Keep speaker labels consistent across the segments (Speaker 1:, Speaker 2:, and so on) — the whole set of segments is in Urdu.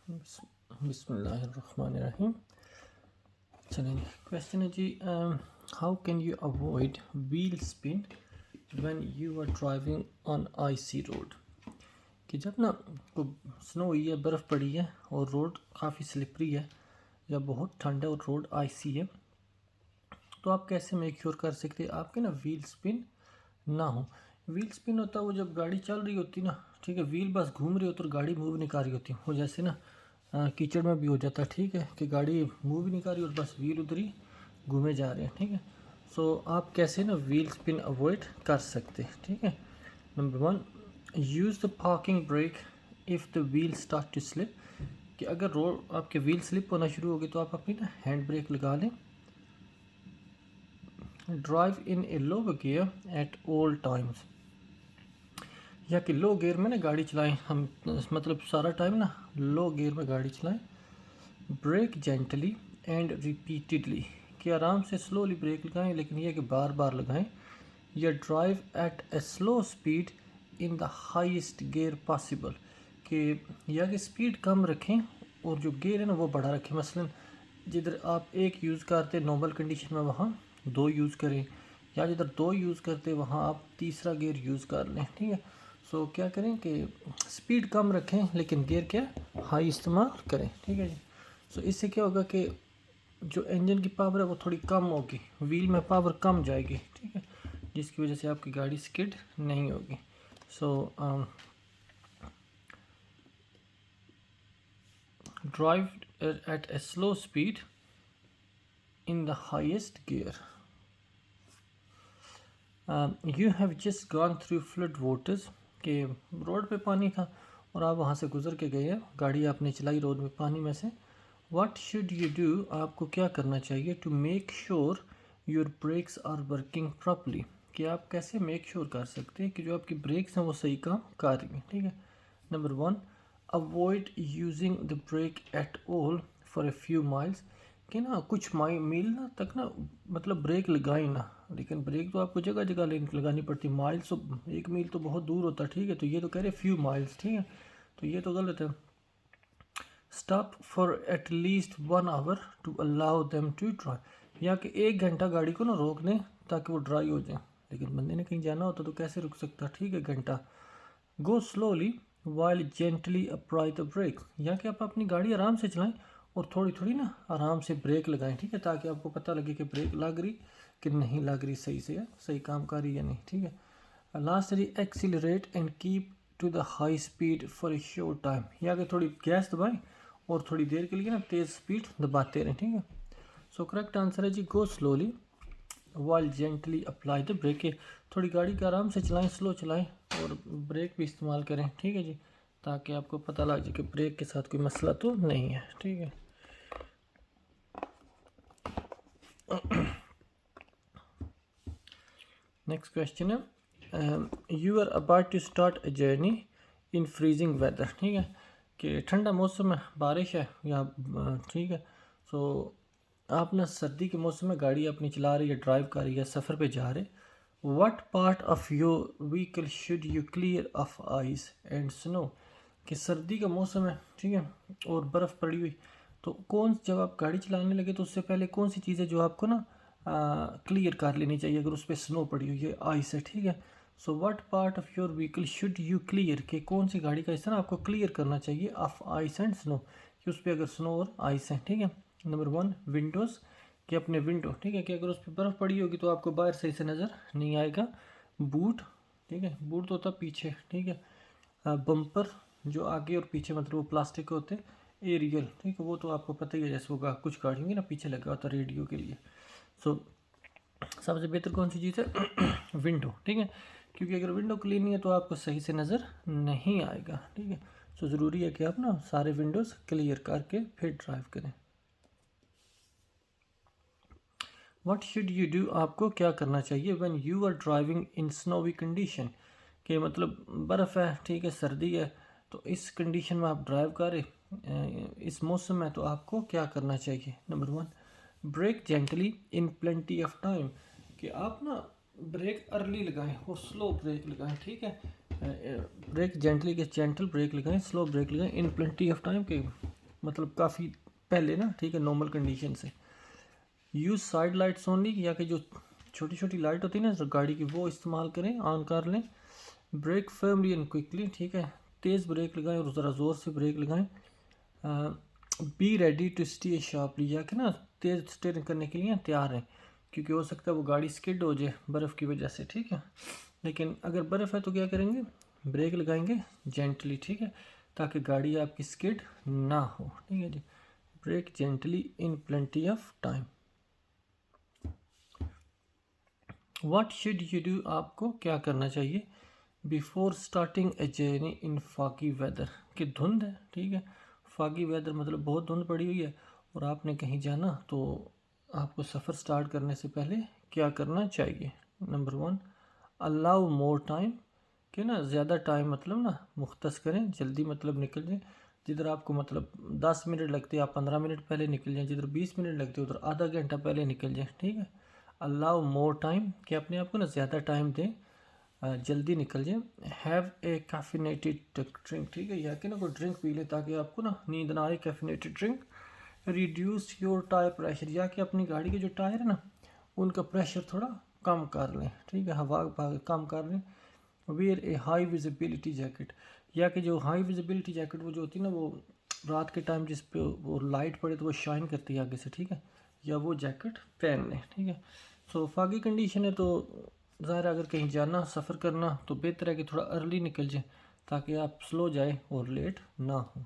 Speaker 1: بسم اللہ الرحمن الرحیم. چلیں جی, کویشچن ہے جی, how can you avoid wheel spin when you are driving on icy road. کہ جب نا سنو ہوئی ہے, برف پڑی ہے اور روڈ کافی سلپری ہے یا بہت ٹھنڈ ہے اور روڈ آئسی ہے, تو آپ کیسے میک شیور کر سکتے ہیں آپ کے نا ویل اسپن نہ ہو. ویل اسپن ہوتا ہے وہ جب گاڑی چل رہی ہوتی نا, ٹھیک ہے, ویل بس گھوم رہی ہوتی اور گاڑی موو نہیں کر رہی ہوتی, وہ جیسے نا کیچڑ میں بھی ہو جاتا ہے, ٹھیک ہے, کہ گاڑی موو بھی نہیں کر رہی اور بس ویل ادھر ہی گھومے جا رہے ہیں, ٹھیک ہے. سو آپ کیسے نا ویل اسپن اوائڈ کر سکتے ہیں, ٹھیک ہے. Number 1, use the parking brake if the wheel start to slip. کہ اگر روڈ آپ کے ویل سلپ ہونا شروع ہوگی تو آپ اپنی نا ہینڈ بریک لگا لیں. Drive in a low gear at all times. یا کہ لو گیئر میں نا گاڑی چلائیں, ہم مطلب سارا ٹائم نا لو گیئر میں گاڑی چلائیں. Break gently and repeatedly. کہ آرام سے سلولی بریک لگائیں لیکن یہ کہ بار بار لگائیں. یا drive at a slow speed in the highest gear possible. کہ یا کہ اسپیڈ کم رکھیں اور جو گیئر ہے نا وہ بڑا رکھیں. مثلا جدھر آپ ایک یوز کرتے نارمل کنڈیشن میں وہاں 2 یوز کریں, یا جدھر 2 یوز کرتے وہاں آپ تیسرا گیئر یوز کر لیں, ٹھیک ہے. سو کیا کریں کہ اسپیڈ کم رکھیں لیکن گیئر کیا ہائی استعمال کریں, ٹھیک ہے جی. سو اس سے کیا ہوگا کہ جو انجن کی پاور ہے وہ تھوڑی کم ہوگی, ویل میں پاور کم جائے گی, ٹھیک ہے, جس کی وجہ سے آپ کی گاڑی سکڈ نہیں ہوگی. So drive at a slow speed in the highest gear. You have just gone through flood waters. کہ روڈ پہ پانی تھا اور آپ وہاں سے گزر کے گئے ہیں, گاڑی آپ نے چلائی روڈ میں پانی میں سے. واٹ شوڈ یو ڈو, آپ کو کیا کرنا چاہیے, to make sure your brakes are working properly. کہ آپ کیسے میک شیور کر سکتے ہیں کہ جو آپ کی بریکس ہیں وہ صحیح کام کر رہی ہیں, ٹھیک ہے. Number 1, avoid using the brake at all for a few miles. کہ نا کچھ میل نا تک نا مطلب بریک لگائیں نا, لیکن بریک تو آپ کو جگہ جگہ لگانی پڑتی. مائلس تو 1 میل تو بہت دور ہوتا ہے, ٹھیک ہے, تو یہ تو کہہ رہے فیو مائلس, ٹھیک ہے, تو یہ تو غلط ہے. Stop for at least 1 hour to allow them to dry. یا کہ 1 گھنٹہ گاڑی کو نا روک دیں تاکہ وہ ڈرائی ہو جائیں, لیکن بندے نے کہیں جانا ہوتا تو کیسے رک سکتا, ٹھیک ہے, گھنٹہ. Go slowly while gently apply the brake. یا کہ آپ اپنی گاڑی آرام سے چلائیں اور تھوڑی تھوڑی نا آرام سے بریک لگائیں, ٹھیک ہے, تاکہ آپ کو پتہ لگے کہ بریک لگ رہی کہ نہیں لگ رہی, صحیح سے صحیح کام کر رہی یا نہیں, ٹھیک ہے. Lastly accelerate and keep to the high speed for a short time. یا کہ تھوڑی گیس دبائیں اور تھوڑی دیر کے لیے نا تیز اسپیڈ دباتے رہیں, ٹھیک ہے. سو کریکٹ آنسر ہے جی go slowly while gently apply the brake. تھوڑی گاڑی کا آرام سے چلائیں, سلو چلائیں اور بریک بھی استعمال کریں, ٹھیک ہے جی, تاکہ آپ کو پتہ لگ جائے کہ بریک کے ساتھ کوئی مسئلہ تو نہیں ہے, ٹھیک ہے. نیکسٹ کویشچن ہے, you are about to start a journey in freezing weather. ٹھیک ہے, کہ ٹھنڈا موسم ہے, بارش ہے یا ٹھیک ہے. سو آپ نا سردی کے موسم میں گاڑی اپنی چلا رہی ہے, ڈرائیو کر رہی ہے, سفر پہ جا رہے. What part of your vehicle should you clear of ice and سنو. کہ سردی کا موسم ہے, ٹھیک ہے, اور برف پڑی ہوئی, تو جب آپ گاڑی چلانے لگے تو اس سے پہلے کون سی چیزیں جو آپ کو نا کلیئر کر لینی چاہیے اگر اس پہ سنو پڑی ہوئی ہے, آئس ہے, ٹھیک ہے. So what part of your vehicle should you clear. کہ کون سی گاڑی کا حصہ نا آپ کو کلیئر کرنا چاہیے آف آئس اینڈ سنو, کہ اس پہ اگر سنو اور آئس ہے, ٹھیک ہے. Number 1, Windows. کہ اپنے ونڈو, ٹھیک ہے, کہ اگر اس پہ برف پڑی ہوگی تو آپ کو باہر صحیح سے نظر نہیں آئے گا. بوٹ, ٹھیک ہے, بوٹ تو ہوتا پیچھے, ٹھیک ہے. بمپر جو آگے اور پیچھے مطلب وہ پلاسٹک کے ہوتے. ایریل, ٹھیک ہے, وہ تو آپ کو پتہ ہی ہے, جیسے وہ کچھ گاڑیوں گی نا پیچھے لگا ہوتا ریڈیو کے لیے. سو سب سے بہتر کون سی چیز ہے, ونڈو, ٹھیک ہے, کیونکہ اگر ونڈو کلین نہیں ہے تو آپ کو صحیح سے نظر نہیں آئے گا, ٹھیک ہے. سو ضروری ہے کہ آپ نا سارے ونڈوز کلیئر کر کے پھر ڈرائیو کریں. واٹ شوڈ یو ڈو, آپ کو کیا کرنا چاہیے when you are driving in snowy condition. کہ مطلب برف ہے, ٹھیک ہے, سردی ہے, تو اس کنڈیشن میں آپ ڈرائیو کریں اس موسم میں, تو آپ کو کیا کرنا چاہیے. Number 1, break gently in plenty of time. کہ آپ نا بریک ارلی لگائیں اور سلو بریک لگائیں, ٹھیک ہے. بریک جینٹلی کے جینٹل بریک لگائیں, سلو بریک لگائیں ان پلینٹی آف ٹائم, کہ مطلب کافی پہلے نا، ٹھیک ہے، نارمل کنڈیشن سے. یوز سائڈ لائٹس اونلی، یا کہ جو چھوٹی چھوٹی لائٹ ہوتی ہے نا گاڑی کی، وہ استعمال کریں، آن کر لیں. بریک فرملی اینڈ کوئکلی، ٹھیک ہے، تیز بریک لگائیں اور ذرا زور سے بریک لگائیں. Be ready to stay sharply, یا کہ نا تیز اسٹیئرنگ کرنے کے لیے تیار ہیں، کیونکہ ہو سکتا ہے وہ گاڑی سکڈ ہو جائے برف کی وجہ سے، ٹھیک ہے. لیکن اگر برف ہے تو کیا کریں گے، بریک لگائیں گے جینٹلی، ٹھیک ہے، تاکہ گاڑی آپ کی سکڈ نہ ہو، ٹھیک ہے جی. Brake gently in plenty of time. What should you do, آپ کو کیا کرنا چاہیے، before starting a journey in foggy weather, کہ دھند ہے، ٹھیک ہے. فاگی ویدر مطلب بہت دھند پڑی ہوئی ہے اور آپ نے کہیں جانا، تو آپ کو سفر سٹارٹ کرنے سے پہلے کیا کرنا چاہیے. نمبر 1، الاؤ مور ٹائم، کہ نا زیادہ ٹائم مطلب نا مختص کریں، جلدی مطلب نکل جائیں. جدھر آپ کو مطلب 10 منٹ لگتے آپ 15 منٹ پہلے نکل جائیں، جدھر 20 منٹ لگتے ادھر آدھا گھنٹہ پہلے نکل جائیں، ٹھیک ہے. الاؤ مور ٹائم، کہ اپنے آپ کو نا زیادہ ٹائم دیں، جلدی نکل جائیں. ہیو اے کیفینیٹڈ ڈرنک، ٹھیک ہے، یا کہ نا کوئی ڈرنک پی لیں تاکہ آپ کو نا نیند نہ آئے. Caffeinated drink. Reduce your tyre pressure, یا کہ اپنی گاڑی کے جو ٹائر ہیں نا ان کا پریشر تھوڑا کم کر لیں، ٹھیک ہے، ہوا کم کر لیں. Where a high visibility jacket, یا کہ جو ہائی ویزیبلٹی جیکٹ وہ جو ہوتی ہے نا، وہ رات کے ٹائم جس پہ وہ لائٹ پڑے تو وہ شائن کرتی ہے آگے سے، ٹھیک ہے، یا وہ جیکٹ پہن لیں، ٹھیک ہے. سو فاگی کنڈیشن ہے تو ظاہر اگر کہیں جانا سفر کرنا تو بہتر ہے کہ تھوڑا ارلی نکل جائیں تاکہ آپ سلو جائیں اور لیٹ نہ ہوں.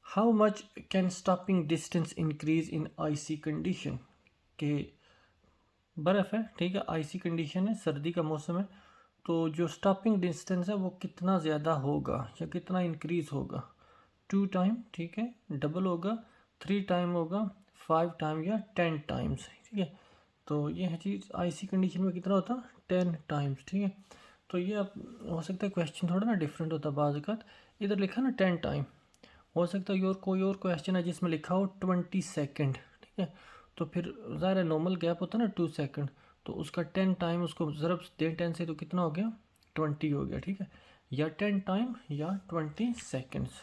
Speaker 1: How much can stopping distance increase in icy condition, کہ برف ہے، ٹھیک ہے، آئسی کنڈیشن ہے، سردی کا موسم ہے، تو جو اسٹاپنگ ڈسٹینس ہے وہ کتنا زیادہ ہوگا یا کتنا انکریز ہوگا. 2 ٹائم، ٹھیک ہے، ڈبل ہوگا، 3 ٹائم ہوگا، 5 ٹائم یا 10 ٹائمز، ٹھیک ہے. تو یہ ہے چیز آئسی کنڈیشن میں کتنا ہوتا، 10 ٹائمز، ٹھیک ہے. تو یہ اب ہو سکتا ہے کویشچن تھوڑا نا ڈفرینٹ ہوتا بعض اوقات. ادھر لکھا نا 10 ٹائم، ہو سکتا ہے کوئی اور کویشچن ہے جس میں لکھا ہو 20 سیکنڈ، ٹھیک ہے، تو پھر ظاہر ہے نارمل گیپ ہوتا ہے نا 2 سیکنڈ، تو اس کا 10 ٹائم اس کو ضرب دیں 10 سے تو کتنا ہو گیا، 20 ہو گیا، ٹھیک ہے، یا 10 ٹائم یا 20 seconds.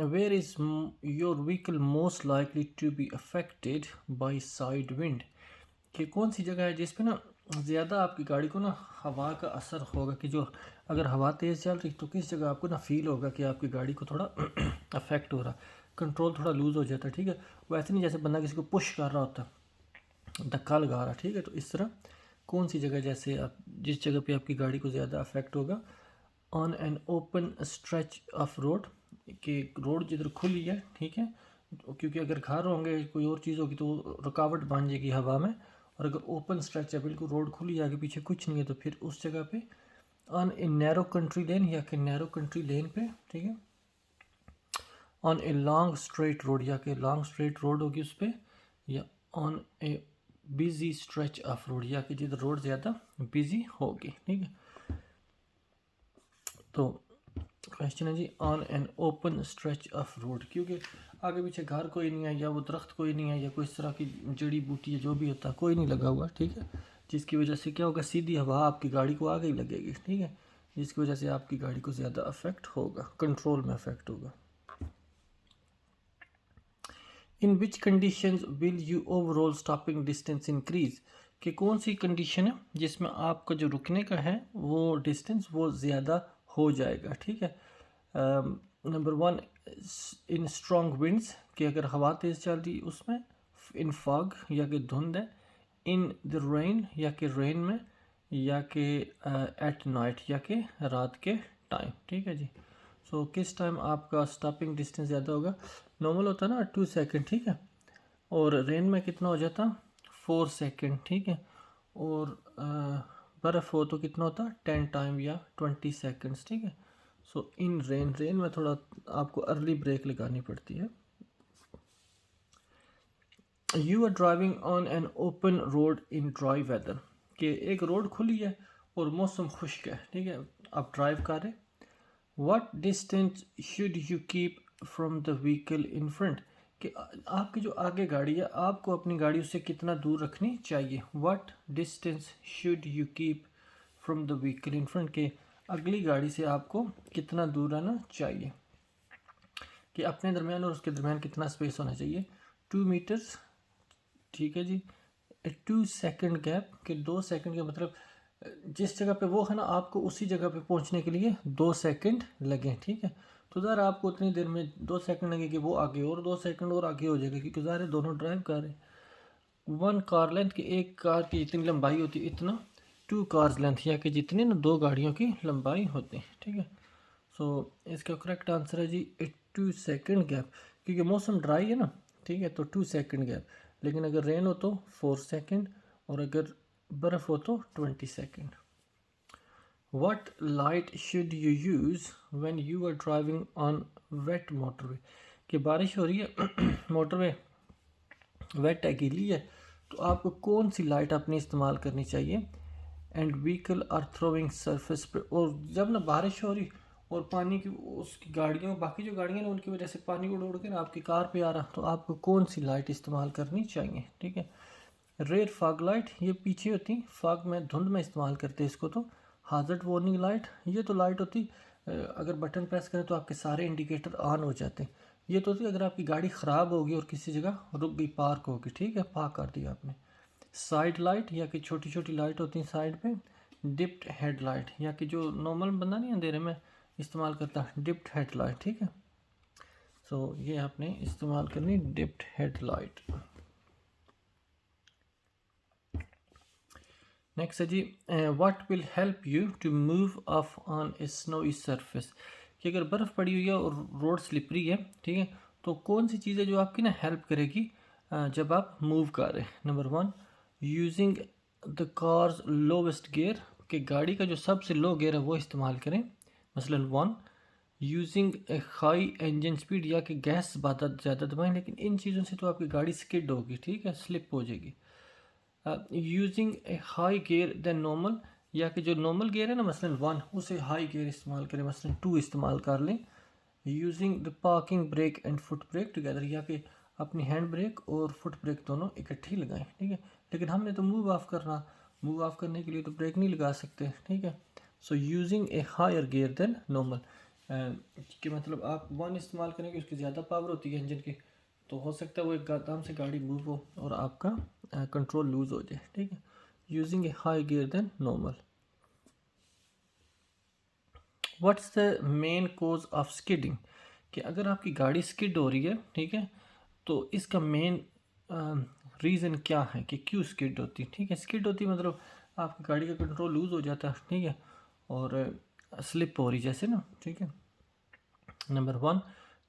Speaker 1: Where is your vehicle most likely to be affected by side wind, کہ کون سی جگہ ہے جس پہ نا زیادہ آپ کی گاڑی کو نا ہوا کا اثر ہوگا، کہ جو اگر ہوا تیز چل رہی تو کس جگہ آپ کو نا فیل ہوگا کہ آپ کی گاڑی کو تھوڑا افیکٹ ہو رہا، کنٹرول تھوڑا لوز ہو جاتا ہے، ٹھیک ہے. ویسے نہیں جیسے بندہ کسی کو پش کر رہا ہوتا ہے، دھکا لگا رہا، ٹھیک ہے. تو اس طرح کون سی جگہ جیسے آپ جس جگہ پہ آپ کی گاڑی کو زیادہ افیکٹ ہوگا. On an open stretch of road, کہ روڈ جدھر کھلی ہے، ٹھیک ہے، کیونکہ اگر گھر ہوں گے کوئی اور چیز ہوگی تو رکاوٹ بن جائے گی ہوا میں، اور اگر اوپن اسٹریچ ہے بالکل روڈ کھلی ہے آگے پیچھے کچھ نہیں ہے تو پھر اس جگہ پہ آن اے نیرو کنٹری لین، یا کہ نیرو کنٹری لین پہ، ٹھیک ہے. On a long straight road, یا کہ لانگ اسٹریٹ روڈ ہوگی اس پہ، یا on a busy stretch of road, یا کہ جدھر روڈ زیادہ بزی ہوگی، ٹھیک ہے. تو کویشچن ہے جی on an open stretch of road, کیونکہ آگے پیچھے گھر کوئی نہیں ہے، یا وہ درخت کوئی نہیں ہے، یا کوئی اس طرح کی جڑی بوٹی ہے جو بھی ہوتا ہے کوئی نہیں لگا ہوا، ٹھیک ہے، جس کی وجہ سے کیا ہوگا، سیدھی ہوا آپ کی گاڑی کو آگے ہی لگے گی، ٹھیک ہے، جس کی وجہ سے آپ کی گاڑی کو زیادہ افیکٹ ہوگا، کنٹرول میں افیکٹ ہوگا. In which conditions will you overall stopping distance increase, کہ کون سی کنڈیشن ہے جس میں آپ کا جو رکنے کا ہے وہ ڈسٹینس وہ زیادہ ہو جائے گا، ٹھیک ہے. نمبر 1، ان اسٹرانگ ونڈس، کہ اگر ہوا تیز چل رہی اس میں. ان فاگ، یا کہ دھند ہے. ان دا رین، یا کہ رین میں. یا کہ ایٹ نائٹ، یا کہ رات کے ٹائم، ٹھیک ہے جی. سو کس ٹائم آپ کا اسٹاپنگ ڈسٹینس زیادہ ہوگا، نارمل ہوتا ہے نا 2 سیکنڈ، ٹھیک ہے، اور رین میں کتنا ہو جاتا 4 سیکنڈ، ٹھیک ہے، اور برف ہو تو کتنا ہوتا 10 ٹائم یا 20 سیکنڈس، ٹھیک ہے. سو ان رین میں تھوڑا آپ کو ارلی بریک لگانی پڑتی ہے. You are driving on an open road in dry weather, کہ ایک روڈ کھلی ہے اور موسم خشک ہے، ٹھیک ہے، آپ ڈرائیو کر رہے. What distance should you keep from the vehicle in front, کہ آپ کی جو آگے گاڑی ہے آپ کو اپنی گاڑی اس سے کتنا دور رکھنی چاہیے. What distance should you keep from the vehicle in front, کہ اگلی گاڑی سے آپ کو کتنا دور رہنا چاہیے، کہ اپنے درمیان اور اس کے درمیان کتنا سپیس ہونا چاہیے. 2 میٹرز، ٹھیک ہے جی. 2 سیکنڈ گیپ، کہ 2 سیکنڈ کا مطلب جس جگہ پہ وہ ہے نا آپ کو اسی جگہ پہ پہنچنے کے لیے 2 سیکنڈ لگیں. ٹھیک ہے، تو ظاہر آپ کو اتنی دیر میں 2 سیکنڈ لگے کہ وہ آگے اور 2 سیکنڈ اور آگے ہو جائے گا، کیونکہ ظاہر ہے دونوں ڈرائیو کر رہے ہیں. 1 کار لینتھ، کہ ایک کار کی جتنی لمبائی ہوتی ہے اتنا 2 کارز لینتھ، یا کہ جتنی نا 2 گاڑیوں کی لمبائی ہوتی ہے. ٹھیک ہے، سو اس کا کریکٹ آنسر ہے جی 2 سیکنڈ گیپ، کیونکہ موسم ڈرائی ہے نا. ٹھیک ہے، تو 2 سیکنڈ گیپ، لیکن اگر رین ہو تو 4 سیکنڈ، اور اگر برف ہو تو 20 second. What light should you use when you are driving on wet motorway؟ کہ بارش ہو رہی ہے، موٹر وے ویٹ ہے، گیلی ہے، تو آپ کو کون سی لائٹ اپنی استعمال کرنی چاہیے. And vehicle are throwing surface پہ، اور جب نا بارش ہو رہی اور پانی کی اس کی گاڑیوں، باقی جو گاڑیاں نا ان کی وجہ سے پانی اڑ کے نا آپ کی کار پہ آ رہا، تو آپ کو کون سی لائٹ استعمال کرنی چاہیے. ٹھیک ہے، ریئر فاگ لائٹ، یہ پیچھے ہوتی، فاگ میں دھند میں استعمال کرتے اس کو. تو ہازارڈ وارننگ لائٹ، یہ تو لائٹ ہوتی اگر بٹن پریس کریں تو آپ کے سارے انڈیکیٹر آن ہو جاتے ہیں. یہ تو ہوتی اگر آپ کی گاڑی خراب ہوگی اور کسی جگہ رک گئی، پارک ہوگی. ٹھیک ہے، پارک کر دیا آپ نے. سائڈ لائٹ، یا کہ چھوٹی چھوٹی لائٹ ہوتی ہیں سائڈ پہ. ڈپڈ ہیڈ لائٹ، یا کہ جو نارمل بندہ نہیں اندھیرے میں استعمال کرتا، ڈپڈ ہیڈ لائٹ. ٹھیک ہے، سو یہ آپ نے استعمال کرنی ڈپڈ ہیڈ لائٹ. نیکسٹ ہے جی what will help you to move off on a snowy surface, کہ اگر برف پڑی ہوئی ہے اور روڈ سلپری ہے، ٹھیک ہے، تو کون سی چیز ہے جو آپ کی نا ہیلپ کرے گی جب آپ موو کر رہے ہیں. Number 1 using the car's lowest gear, کہ گاڑی کا جو سب سے لو گیئر ہے وہ استعمال کریں. مثلا 1 using a high engine speed, یا کہ گیس زیادہ دبائیں، لیکن ان چیزوں سے تو آپ کی گاڑی سکڈ ہوگی. ٹھیک ہے، سلپ ہو جائے گی. Using a high gear than normal, یا کہ جو نارمل گیئر ہے نا مثلا 1 اسے ہائی گیئر استعمال کریں، مثلا 2 استعمال کر لیں. Using the parking brake and foot brake together, یا کہ اپنی ہینڈ بریک اور فٹ بریک دونوں اکٹھی لگائیں. ٹھیک ہے، لیکن ہم نے تو موو آف کرنا، موو آف کرنے کے لیے تو بریک نہیں لگا سکتے. ٹھیک ہے، so using a higher gear than normal, کہ مطلب آپ 1 استعمال کریں گے، اس کی زیادہ پاور ہوتی ہے انجن کی، تو ہو سکتا ہے وہ ایک دم سے گاڑی موو ہو اور آپ کا کنٹرول لوز ہو جائے. ٹھیک ہے، using a high gear than normal. What's the main cause of skidding, کہ اگر آپ کی گاڑی سکڈ ہو رہی ہے، ٹھیک ہے، تو اس کا مین ریزن کیا ہے کہ کیوں سکڈ ہوتی. ٹھیک ہے، سکڈ ہوتی مطلب آپ کی گاڑی کا کنٹرول لوز ہو جاتا ہے. ٹھیک ہے، اور سلپ ہو رہی جیسے نا. ٹھیک ہے، نمبر 1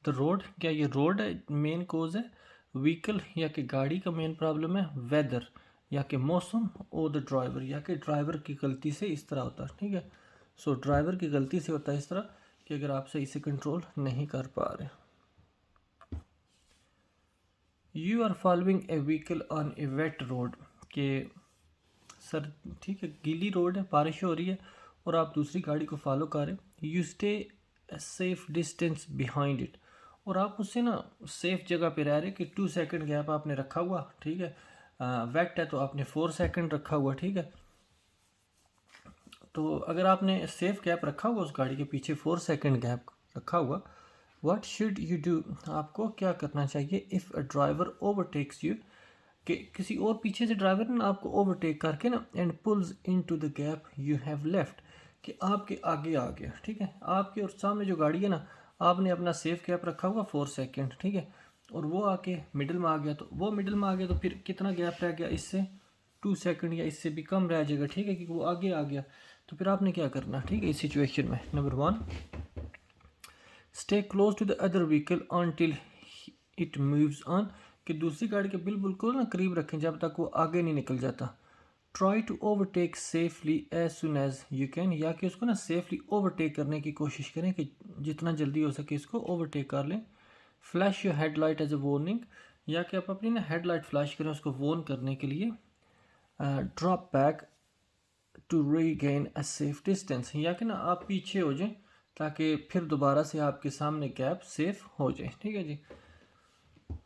Speaker 1: دا روڈ، کیا یہ روڈ ہے مین کوز ہے. ویکل، یا کہ گاڑی کا مین پرابلم ہے. ویدر، یا کہ موسم. اور دا ڈرائیور، یا کہ ڈرائیور کی غلطی سے اس طرح ہوتا ہے. ٹھیک ہے، سو ڈرائیور کی غلطی سے ہوتا ہے اس طرح کہ اگر آپ صحیح سے کنٹرول نہیں کر پا رہے. You are following a vehicle on a wet road, کہ سر ٹھیک ہے گیلی روڈ ہے، بارش ہو رہی ہے اور آپ دوسری گاڑی کو فالو کر رہے ہیں. You stay safe distance behind it, اور آپ اس سے نا سیف جگہ پہ رہ رہے کہ 2 سیکنڈ گیپ آپ نے رکھا ہوا. ٹھیک ہے، ویٹ ہے تو آپ نے 4 سیکنڈ رکھا ہوا. ٹھیک ہے، تو اگر آپ نے سیف گیپ رکھا ہوا اس گاڑی کے پیچھے 4 سیکنڈ گیپ رکھا ہوا، واٹ شوڈ یو ڈو، آپ کو کیا کرنا چاہیے. If a driver over takes you, کہ کسی اور پیچھے سے ڈرائیور نے آپ کو اوور ٹیک کر کے نا and pulls in to the gap you have left, کہ آپ کے آگے آ گیا. ٹھیک ہے، آپ کے اور سامنے جو گاڑی ہے نا، آپ نے اپنا سیف گیپ رکھا ہوا 4 سیکنڈ. ٹھیک ہے، اور وہ آ کے مڈل میں آ گیا، تو وہ مڈل میں آ گیا تو پھر کتنا گیپ رہ گیا اس سے 2 سیکنڈ یا اس سے بھی کم رہ جائے گا. ٹھیک ہے، کیونکہ وہ آگے آ گیا. تو پھر آپ نے کیا کرنا. ٹھیک ہے، اس سچویشن میں number 1 stay close to the other vehicle until it moves on, کہ دوسری گاڑی کے بالکل نا قریب رکھیں جب تک وہ آگے نہیں نکل جاتا. Try to overtake safely as soon as you can, یا کہ اس کو نا سیفلی اوور ٹیک کرنے کی کوشش کریں کہ جتنا جلدی ہو سکے اس کو اوور ٹیک کر لیں. Flash your headlight as a warning, یا کہ آپ اپنی نا ہیڈ لائٹ فلیش کریں اس کو وارن کرنے کے لیے. Drop back to regain a safe distance, یا کہ نا آپ پیچھے ہو جائیں تاکہ پھر دوبارہ سے آپ کے سامنے گیپ سیف ہو جائے. ٹھیک ہے جی،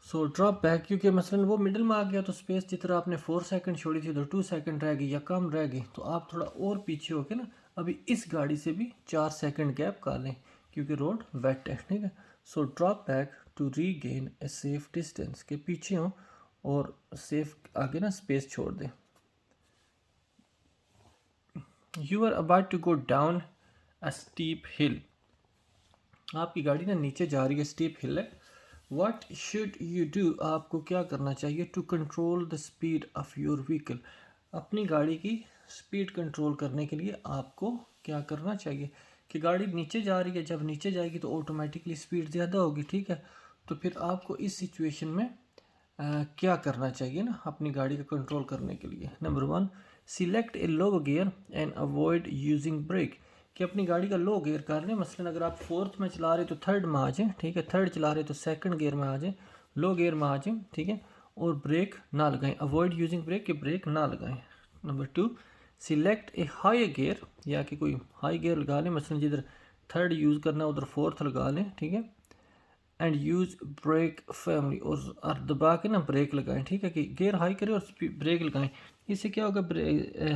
Speaker 1: سو ڈراپ بیک، کیونکہ مثلاً وہ مڈل میں آ گیا تو اسپیس جس طرح آپ نے 4 سیکنڈ چھوڑی تھی تو 2 سیکنڈ رہ گئی یا کم رہ گئی، تو آپ تھوڑا اور پیچھے ہو کے نا ابھی اس گاڑی سے بھی 4 سیکنڈ گیپ کر لیں کیونکہ روڈ ویٹ ہے، ٹھیک ہے. So drop back to regain a safe distance, کے پیچھے ہوں اور سیف آگے نا اسپیس چھوڑ دیں. You are about to go down a steep hill, آپ کی گاڑی نا نیچے جا رہی ہے، اسٹیپ ہل ہے. واٹ شوڈ یو ڈو، آپ کو کیا کرنا چاہیے، to control the speed of your vehicle, اپنی گاڑی کی اسپیڈ کنٹرول کرنے کے لیے آپ کو کیا کرنا چاہیے کہ گاڑی نیچے جا رہی ہے، جب نیچے جائے گی تو آٹومیٹکلی اسپیڈ زیادہ ہوگی، ٹھیک ہے. تو پھر آپ کو اس سچویشن میں کیا کرنا چاہیے نا اپنی گاڑی کو کنٹرول کرنے کے لیے. Number 1، select a low gear and avoid using brake, کہ اپنی گاڑی کا لو گیئر کر لیں. مثلاً اگر آپ 4th میں چلا رہے تو 3rd میں آ جائیں، ٹھیک ہے. 3rd چلا رہے تو 2nd گیئر میں آ جائیں، لو گیئر میں آ جائیں، ٹھیک ہے. اور بریک نہ لگائیں، اوائڈ یوزنگ بریک، کہ بریک نہ لگائیں. Number 2، select a high gear, یا کہ کوئی ہائی گیئر لگا لیں، مثلاً جدھر 3rd یوز کرنا ہے ادھر 4th لگا لیں، ٹھیک ہے. اینڈ یوز بریک فیملی، اور دبا کے نا بریک لگائیں، ٹھیک ہے، کہ گیئر ہائی کریں اور بریک لگائیں. اس سے کیا ہوگا،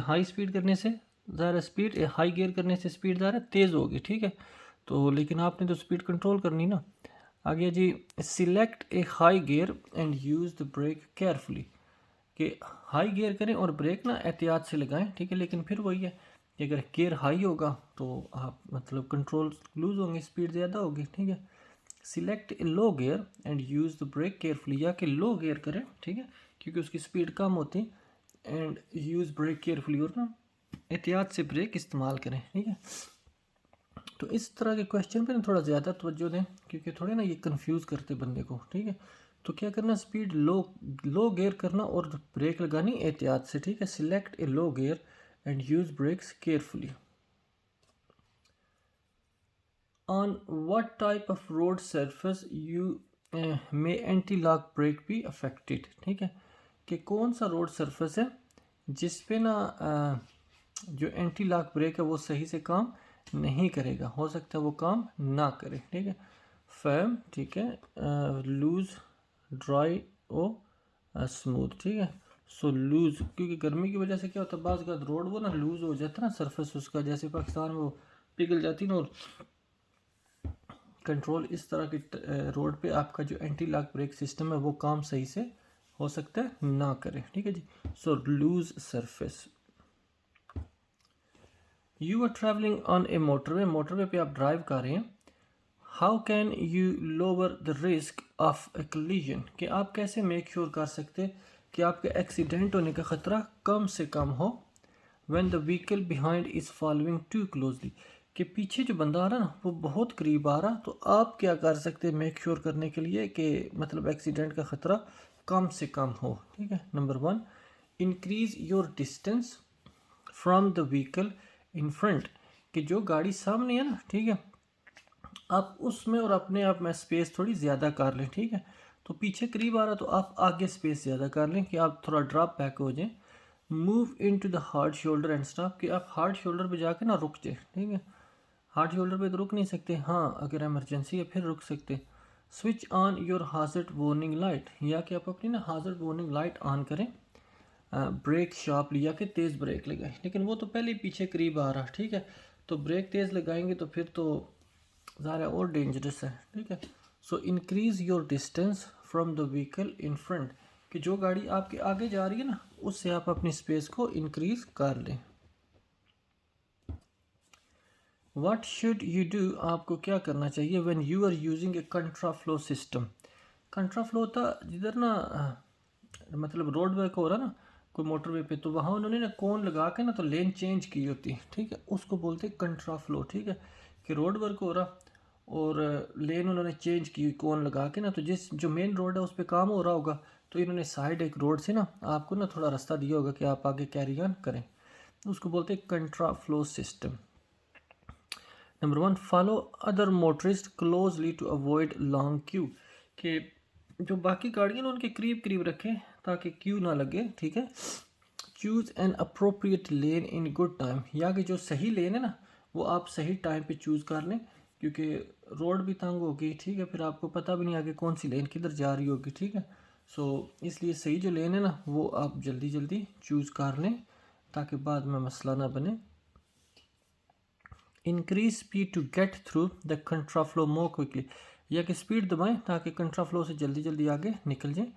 Speaker 1: ہائی اسپیڈ کرنے سے ظاہر اسپیڈ، ہائی گیئر کرنے سے اسپیڈ ظاہر تیز ہوگی، ٹھیک ہے. تو لیکن آپ نے تو اسپیڈ کنٹرول کرنی نا. آگے جی، select a high gear and use the brake carefully, کہ ہائی گیئر کریں اور بریک نا احتیاط سے لگائیں، ٹھیک ہے. لیکن پھر وہی ہے کہ اگر گیئر ہائی ہوگا تو آپ مطلب کنٹرول لوز ہوں گے، اسپیڈ زیادہ ہوگی، ٹھیک ہے. Select a low gear and use the brake carefully, یا کہ لو گیئر کریں، ٹھیک ہے، کیونکہ اس کی اسپیڈ کم ہوتی. اینڈ یوز بریک کیئرفلی، اور نا احتیاط سے بریک استعمال کریں، ٹھیک ہے. تو اس طرح کے کویشچن پہ نا تھوڑا زیادہ توجہ دیں کیونکہ تھوڑے نا یہ کنفیوز کرتے بندے کو، ٹھیک ہے. تو کیا کرنا، اسپیڈ لو گیئر کرنا اور بریک لگانی احتیاط سے، ٹھیک ہے. Select a low gear and use brakes carefully. On what type of road surface you میں اینٹی لاک بریک بھی افیکٹڈ، ٹھیک ہے، کہ کون سا روڈ سرفیس ہے جس پہ نا جو اینٹی لاک بریک ہے وہ صحیح سے کام نہیں کرے گا، ہو سکتا ہے وہ کام نہ کرے، ٹھیک ہے. فرم، ٹھیک ہے، لوز، ڈرائی او اسموتھ، ٹھیک ہے. سو لوز، کیونکہ گرمی کی وجہ سے کیا ہوتا ہے بعض کا روڈ وہ نا لوز ہو جاتا ہے نا سرفیس اس کا، جیسے پاکستان میں وہ پگھل جاتی نا. اور کنٹرول اس طرح کی روڈ پہ آپ کا جو اینٹی لاک بریک سسٹم ہے وہ کام صحیح سے ہو سکتا ہے نہ کرے، ٹھیک ہے جی. So loose surface. You are travelling on a motorway, motorway پہ آپ ڈرائیو کر رہے ہیں. How can you lower the risk of a collision, کہ آپ کیسے میک شیور کر سکتے کہ آپ کے ایکسیڈنٹ ہونے کا خطرہ کم سے کم ہو. When the vehicle behind is following too closely, کہ پیچھے جو بندہ آ رہا نا وہ بہت قریب آ رہا، تو آپ کیا کر سکتے میک شیور کرنے کے لیے کہ مطلب ایکسیڈنٹ کا خطرہ کم سے کم ہو، ٹھیک ہے. Number 1، increase your distance from the vehicle in front, کہ جو گاڑی سامنے ہے نا، ٹھیک ہے، آپ اس میں اور اپنے آپ میں اسپیس تھوڑی زیادہ کر لیں، ٹھیک ہے. تو پیچھے قریب آ رہا تو آپ آگے اسپیس زیادہ کر لیں کہ آپ تھوڑا ڈراپ بیک ہو جائیں. Move in to the hard shoulder and stop, کہ آپ ہارڈ شولڈر پہ جا کے نا رک جائیں، ٹھیک ہے. ہارڈ شولڈر پہ تو رک نہیں سکتے، ہاں اگر ایمرجنسی ہے پھر رک سکتے. Switch on your hazard warning light, یا کہ آپ اپنی نا ہازارڈ وارننگ لائٹ آن کریں. بریک شارپ لیا کہ تیز بریک لگائیں، لیکن وہ تو پہلے ہی پیچھے قریب آ رہا، ٹھیک ہے. تو بریک تیز لگائیں گے تو پھر تو ظاہر اور ڈینجرس ہے، ٹھیک ہے. So increase your distance from the vehicle in front, کہ جو گاڑی آپ کے آگے جا رہی ہے نا اس سے آپ اپنی اسپیس کو انکریز کر لیں. واٹ شوڈ یو ڈو، آپ کو کیا کرنا چاہیے when you are using a contraflow system. Contraflow ہوتا جدھر نا مطلب روڈ ورک ہو رہا نا کوئی موٹر وے پہ، تو وہاں انہوں نے نا کون لگا کے نا تو لین چینج کی ہوتی، ٹھیک ہے، اس کو بولتے کنٹرا فلو، ٹھیک ہے. کہ روڈ ورک ہو رہا اور لین انہوں نے چینج کی کون لگا کے نا، تو جو مین روڈ ہے اس پہ کام ہو رہا ہوگا تو انہوں نے سائڈ ایک روڈ سے نا آپ کو نا تھوڑا راستہ دیا ہوگا کہ آپ آگے کیری آن کریں، اس کو بولتے contraflow system. Number 1، follow other motorist closely to avoid long queue, کہ جو باقی گاڑیاں نا ان کے قریب قریب رکھیں تاکہ کیو نہ لگے، ٹھیک ہے. Choose an appropriate lane in good time, یا کہ جو صحیح لین ہے نا وہ آپ صحیح ٹائم پہ چوز کر لیں کیونکہ روڈ بھی تنگ ہوگی، ٹھیک ہے، پھر آپ کو پتہ بھی نہیں آگے کون سی لین کدھر جا رہی ہوگی، ٹھیک ہے. سو اس لیے صحیح جو لین ہے نا وہ آپ جلدی جلدی چوز کر لیں تاکہ بعد میں مسئلہ نہ بنے. Increase speed to get through the contraflow more quickly, یا کہ اسپیڈ دبائیں تاکہ کنٹرا فلو سے جلدی جلدی آگے نکل جائیں.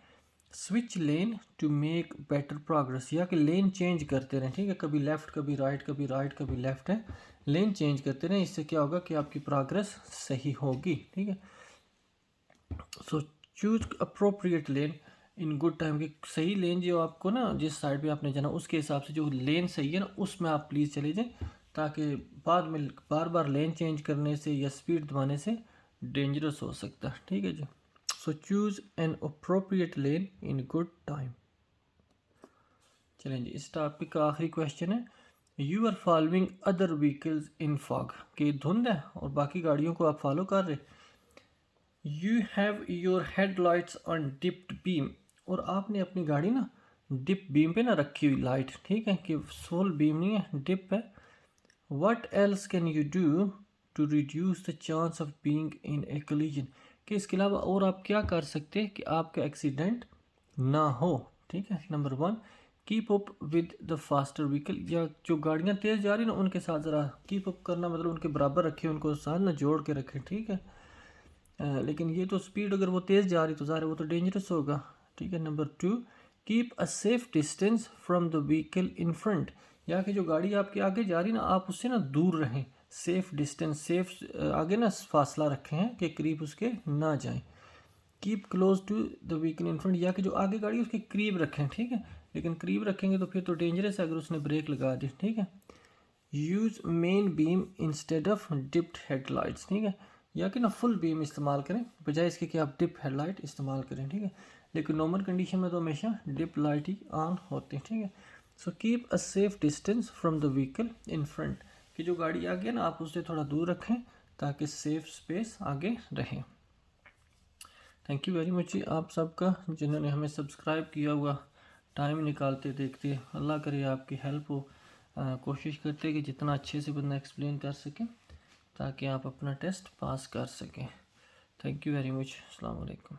Speaker 1: Switch lane to make better progress, یا کہ لین چینج کرتے رہیں، ٹھیک ہے، کبھی لیفٹ کبھی رائٹ کبھی رائٹ کبھی لیفٹ ہے، لین چینج کرتے رہیں. اس سے کیا ہوگا کہ آپ کی پروگرس صحیح ہوگی، ٹھیک ہے. So choose appropriate lane in good time, کی صحیح لین جو آپ کو نا جس سائڈ پہ آپ نے جانا اس کے حساب سے جو لین صحیح ہے نا اس میں آپ پلیز چلے جائیں تاکہ بعد میں بار بار لین چینج کرنے سے یا اسپیڈ دبانے سے ڈینجرس ہو سکتا ہے، ٹھیک ہے جی. So choose an appropriate lane in good time. چلیں جی اس ٹاپک کا آخری کویشچن ہے. You are following other vehicles in fog, کہ دھند ہے اور باقی گاڑیوں کو آپ فالو کر رہے. You have your headlights on dipped beam, اور آپ نے اپنی گاڑی نا ڈپ بیم پہ نہ رکھی ہوئی لائٹ، ٹھیک ہے، کہ فل بیم نہیں ہے ڈپ ہے. What else can you do to reduce the chance of being in a collision, کہ اس کے علاوہ اور آپ کیا کر سکتے کہ آپ کا ایکسیڈنٹ نہ ہو، ٹھیک ہے. Number 1 keep up with the faster vehicle, یا جو گاڑیاں تیز جا رہی نا ان کے ساتھ ذرا کیپ اپ کرنا، مطلب ان کے برابر رکھیں، ان کو ساتھ نہ جوڑ کے رکھیں، ٹھیک ہے. لیکن یہ تو سپیڈ اگر وہ تیز جا رہی تو ظاہر ہے وہ تو ڈینجرس ہوگا، ٹھیک ہے. Number 2 keep a safe distance from the vehicle in front, یا کہ جو گاڑی آپ کے آگے جا رہی نا آپ اس سے نا دور رہیں، سیف ڈسٹینس، سیف آگے نا فاصلہ رکھیں ہیں کہ قریب اس کے نہ جائیں. Keep close to the vehicle in front, یا کہ جو آگے گاڑی اس کے قریب رکھیں، ٹھیک ہے، لیکن قریب رکھیں گے تو پھر تو ڈینجرس ہے اگر اس نے بریک لگا دی، ٹھیک ہے. Use main beam instead of dipped headlights, ٹھیک ہے، یا کہ نا فل بیم استعمال کریں بجائے اس کے کہ آپ ڈپ ہیڈ لائٹ استعمال کریں، ٹھیک ہے. لیکن نارمل کنڈیشن میں تو ہمیشہ ڈپ لائٹ ہی آن ہوتی ہے، ٹھیک ہے. So keep a safe distance from the vehicle in front, کہ جو گاڑی آگے نا آپ اس سے تھوڑا دور رکھیں تاکہ سیف اسپیس آگے رہے. تھینک یو ویری مچ آپ سب کا جنہوں نے ہمیں سبسکرائب کیا ہوا، ٹائم نکالتے دیکھتے. اللہ کرے آپ کی ہیلپ ہو. کوشش کرتے کہ جتنا اچھے سے بندہ ایکسپلین کر سکے تاکہ آپ اپنا ٹیسٹ پاس کر سکیں. Thank you very much. السلام علیکم.